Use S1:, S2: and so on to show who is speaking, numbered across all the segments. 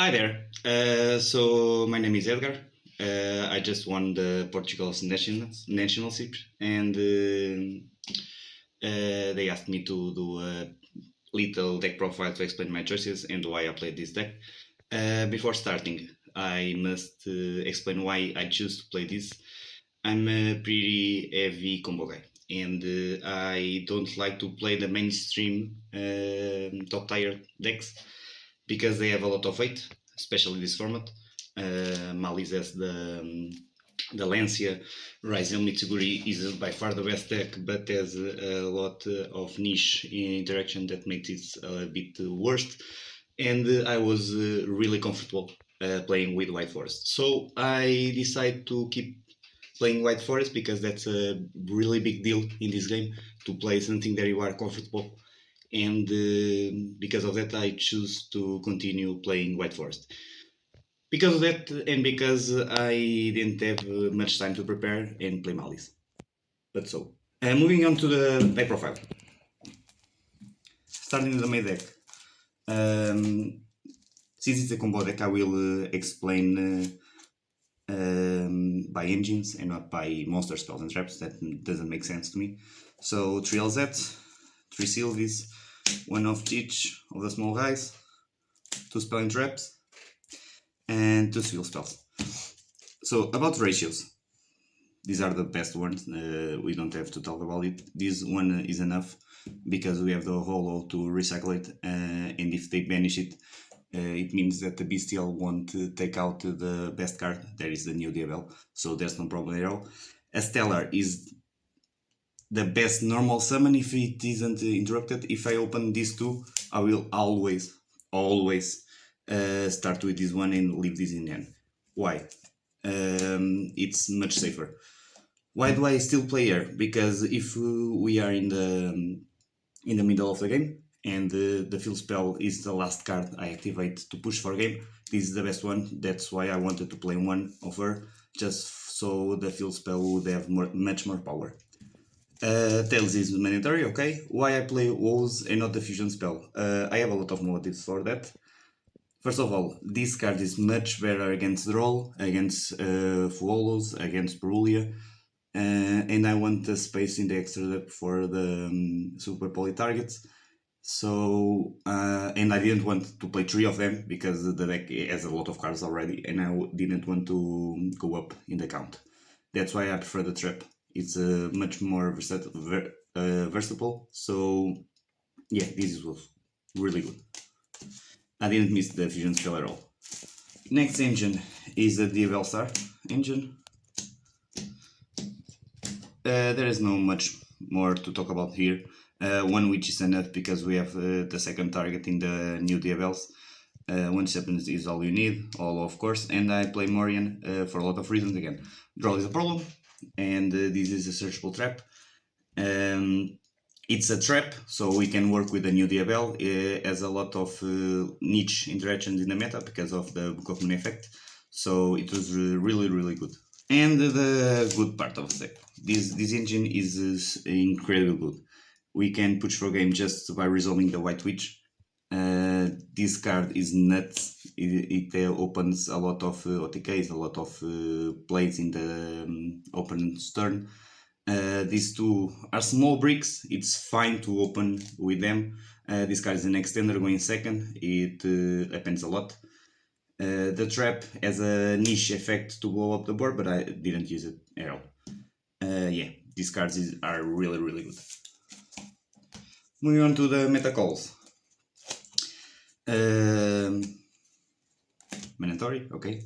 S1: Hi there. So my name is Edgar. I just won the Portugal's nationalship, and they asked me to do a little deck profile to explain my choices and why I played this deck. Before starting, I must explain why I choose to play this. I'm a pretty heavy combo guy, and I don't like to play the mainstream top tier decks because they have a lot of weight, especially this format. Malis has the Lancia. Ryzen Mitsuguri is by far the best deck, but has a lot of niche interaction that makes it a bit worse. And I was really comfortable playing with White Forest. So I decided to keep playing White Forest because that's a really big deal in this game to play something that you are comfortable, and because of that I choose to continue playing White Forest. Because of that, and because I didn't have much time to prepare and play Malice. But so, moving on to the deck profile. Starting with the main deck. Since it's a combo deck, I will explain by engines and not by monster spells and traps. That doesn't make sense to me. So 3 LZ, 3 Sylvies, 1 of each of the small guys, 2 spelling traps, and 2 civil spells. So about ratios, these are the best ones. We don't have to talk about it. This one is enough because we have the holo to recycle it, and if they banish it, it means that the bestial won't take out the best card. That is the new Diabel, so there's no problem at all. A stellar is the best normal summon if it isn't interrupted. If I open these two, I will always start with this one and leave this in hand. Why? It's much safer. Why do I still play here? Because if we are in the middle of the game and the field spell is the last card I activate to push for game, this is the best one. That's why I wanted to play one of her, just so the field spell would have much more power. Tails is mandatory, okay? Why I play Woes and not the fusion spell? I have a lot of motives for that. First of all, this card is much better against Droll, against Fuolos, against Perulia, and I want the space in the extra deck for the super poly targets. So, and I didn't want to play 3 of them because the deck has a lot of cards already, and I didn't want to go up in the count. That's why I prefer the trap. It's much more versatile. So, yeah, this was really good. I didn't miss the fusion spell at all. Next engine is the Diabel Star engine. There is no much more to talk about here. One which is enough because we have the second target in the new Diabels. One happens is all you need, all of course, and I play Morian for a lot of reasons again. Draw is a problem, and this is a searchable trap. It's a trap, so we can work with the new Diabel. It has a lot of niche interactions in the meta because of the Book of Moon effect, so it was really good. And the good part of the deck. This engine is incredibly good. We can push for game just by resolving the White Witch. This card is nuts. It opens a lot of OTKs, a lot of plays in the opponent's turn. These two are small bricks. It's fine to open with them. This card is an extender going second. It happens a lot. The trap has a niche effect to blow up the board, but I didn't use it at all. Yeah, these cards are really good. Moving on to the meta calls. Mandatory, okay.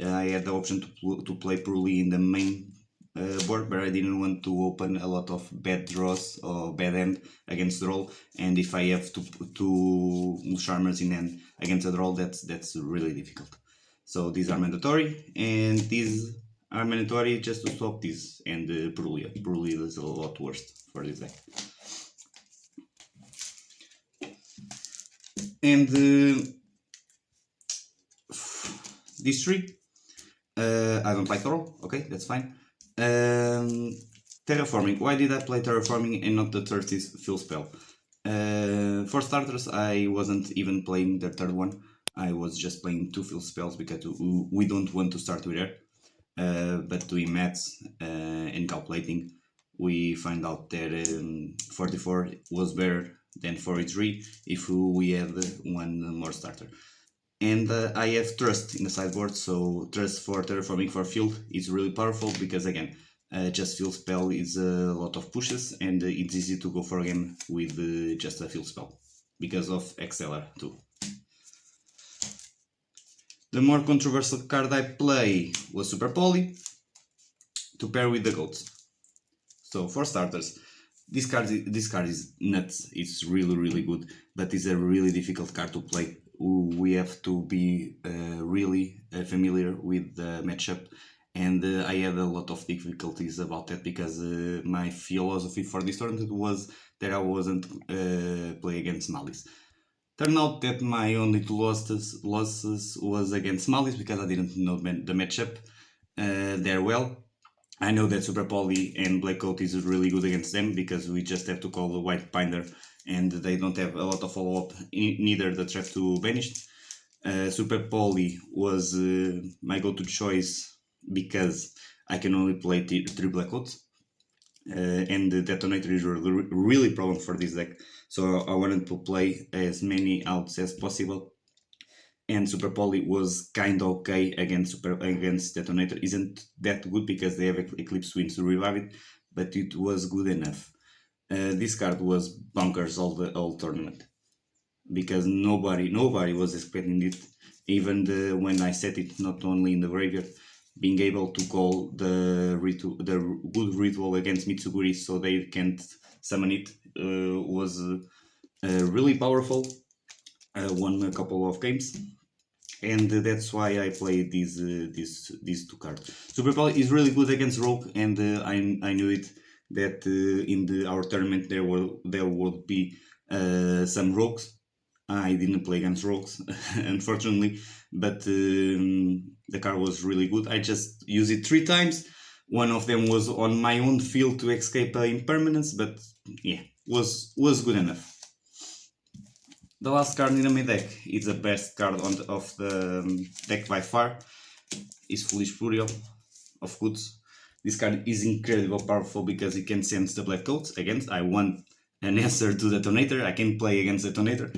S1: I had the option to play Purley in the main board, but I didn't want to open a lot of bad draws or bad end against the roll, and if I have to put 2 Charmers in hand against the roll, that's really difficult. So these are mandatory, and these are mandatory just to stop this and Perulia. Perulia is a lot worse for this deck. And these 3, I don't like the roll, okay, that's fine. Terraforming. Why did I play Terraforming and not the third field spell? For starters, I wasn't even playing the third one. I was just playing 2 field spells because we don't want to start with her. But doing maths and calculating, we find out that 44 was better than 43 if we had one more starter. And I have Trust in the sideboard, so Trust for Terraforming for Field is really powerful because, again, just Field Spell is a lot of pushes and it's easy to go for a game with just a Field Spell because of XLR too. The more controversial card I play was Super Poly to pair with the Goats. So for starters, this card is nuts. It's really good, but it's a really difficult card to play. We have to be really familiar with the matchup, and I had a lot of difficulties about that because my philosophy for this tournament was that I wasn't play against Malice. Turned out that my only 2 losses was against Malice because I didn't know the matchup there well. I know that Super Poly and Black Coat is really good against them because we just have to call the White Binder and they don't have a lot of follow-up, neither the trap to Banished. Super Poly was my go-to choice because I can only play 3 Black Coats. And the Detonator is really problem for this deck. So I wanted to play as many outs as possible. And Super Poly was kind of okay against Detonator. Isn't that good because they have Eclipse Winds to revive it, but it was good enough. This card was bonkers all tournament because nobody was expecting it. Even when I set it not only in the graveyard, being able to call the good ritual against Mitsuguri so they can't summon it was really powerful. Won a couple of games. And that's why I played these 2 cards. Super Poly is really good against Rogue, and I knew it that in our tournament there would be some Rogues. I didn't play against Rogues, unfortunately, but the card was really good. I just used it 3 times. One of them was on my own field to escape impermanence, but yeah, was good enough. The last card in my deck is the best card of the deck by far. Is Foolish Furio of Goods. This card is incredibly powerful because it can sense the Black Coats. Again, I want an answer to Detonator. I can play against Detonator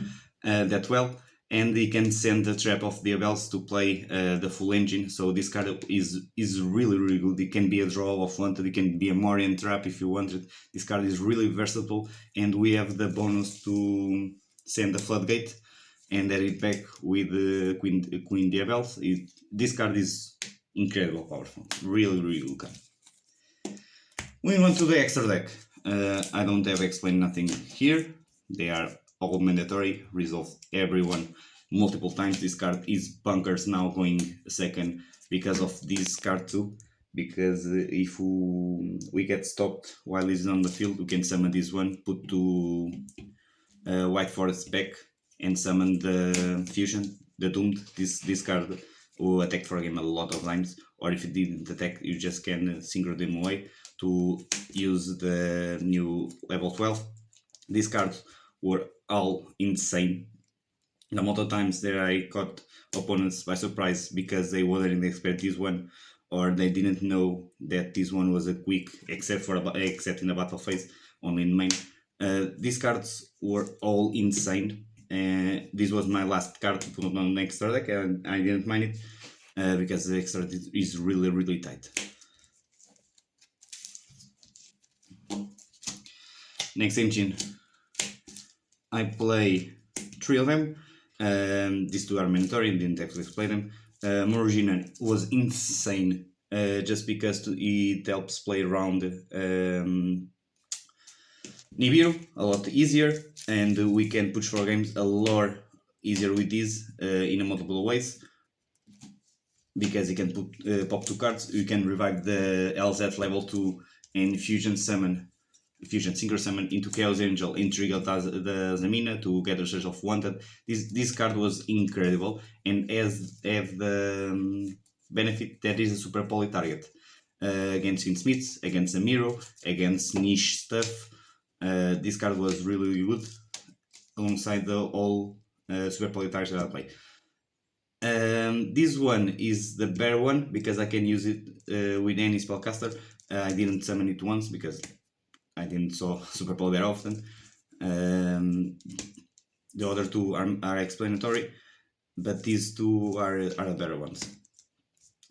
S1: that well. And he can send the Trap of the Abels to play the full engine. So this card is really good. It can be a draw of wanted. It can be a Morian Trap if you wanted. This card is really versatile. And we have the bonus to send the Floodgate and add it back with Queen Diabels. This card is incredible powerful. Really good card. We went to the extra deck. I don't have explained nothing here. They are all mandatory. Resolve everyone multiple times. This card is bunkers now going second because of this card too. Because if we get stopped while he's on the field, we can summon this one, put 2 White Forest back and summon the Fusion, the Doomed. This card will attack for a game a lot of times, or if it didn't attack, you just can synchro them away to use the new level 12. These cards were all insane. The amount of times that I caught opponents by surprise because they wouldn't expect this one, or they didn't know that this one was a quick, except in the battle phase, only in main. These cards were all insane. This was my last card to put on the extra deck, and I didn't mind it because the extra is really tight. Next engine, I play 3 of them. These 2 are mandatory, didn't have to explain them. Morugina was insane just because it helps play around Nibiru a lot easier, and we can push for games a lot easier with this in multiple ways because you can pop 2 cards. You can revive the LZ level 2 and Fusion Synchro Summon into Chaos Angel and trigger the Zamina to get a search of Wanted. This card was incredible and have the benefit that is a Super Poly target against Smiths, against Amiro, against niche stuff. This card was really good alongside the all Super Poly targets that I play. This one is the better one because I can use it with any spellcaster. I didn't summon it once because I didn't saw Super Poly that often. The other two are explanatory, but these two are the better ones.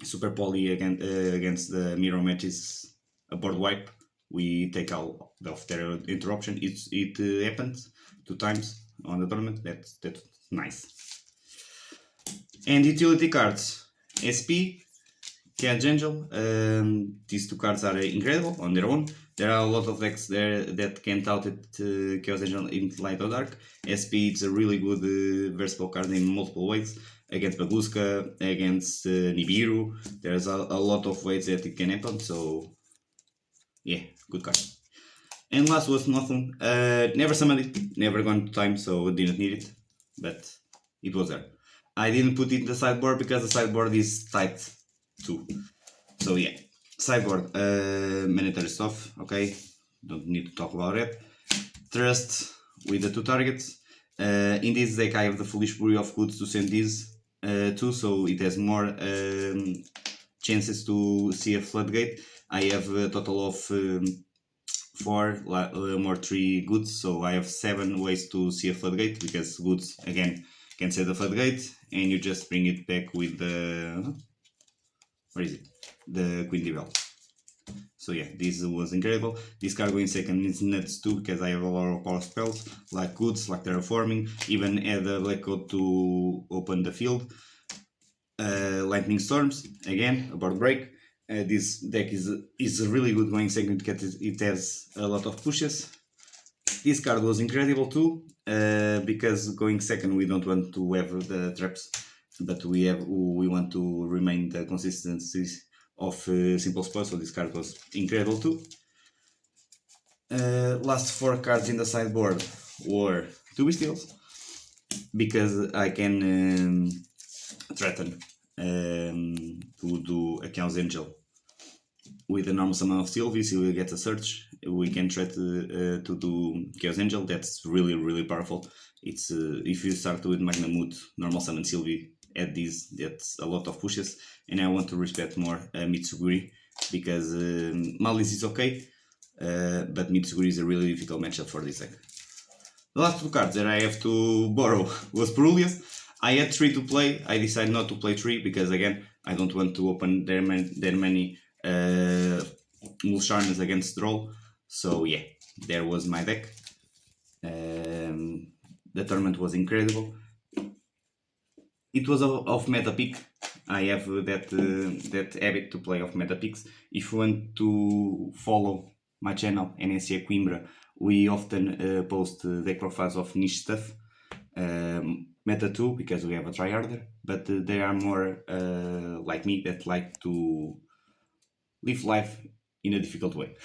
S1: Super Poly against the mirror match is a board wipe. We take out of their interruption. It happened 2 times on the tournament. That's nice. And utility cards, SP, Chaos Angel. These 2 cards are incredible on their own. There are a lot of decks there that can tout it Chaos Angel in light or dark. SP it's a really good versatile card in multiple ways. Against Baguska, against Nibiru. There's a lot of ways that it can happen, so yeah, good card. And last was nothing. Never summoned it, never gone to time, so didn't need it, but it was there. I didn't put it in the sideboard because the sideboard is tight too. So yeah, sideboard, mandatory stuff, okay, don't need to talk about it. Trust with the 2 targets. In this deck I have the Foolish Brewery of Goods to send these too, so it has more chances to see a floodgate. I have a total of 4 more 3 goods, so I have 7 ways to see a floodgate because goods again can set the floodgate and you just bring it back with the where is it? The Queen Bell. So yeah, this was incredible. This card going second is nuts too because I have a lot of power spells like goods, like terraforming, even add a black code to open the field. Lightning Storms, again, a board break. This deck is really good going second because it has a lot of pushes. This card was incredible too because going second we don't want to have the traps, but we want to remain the consistency of simple spells, so this card was incredible too. Last 4 cards in the sideboard were 2 Bestials because I can threaten to do a Chaos Angel with a normal summon of Sylvie. Sylvie gets a search. We can try to do Chaos Angel. That's really powerful. It's if you start with Magnamut, normal summon Sylvie, add this. That's a lot of pushes, and I want to respect more Mitsuguri because Malice is okay, but Mitsuguri is a really difficult matchup for this deck. The last 2 cards that I have to borrow was Perulius. I had 3 to play. I decided not to play 3 because again I don't want to open that many Mulsharnas against Droll. So yeah, there was my deck. The tournament was incredible. It was off meta pick. I have that habit to play off meta picks. If you want to follow my channel NSA Coimbra, we often post deck profiles of niche stuff. Meta 2 because we have a tryharder, but they are more like me that like to live life in a difficult way.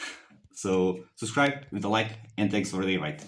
S1: So subscribe with a like and thanks for the invite.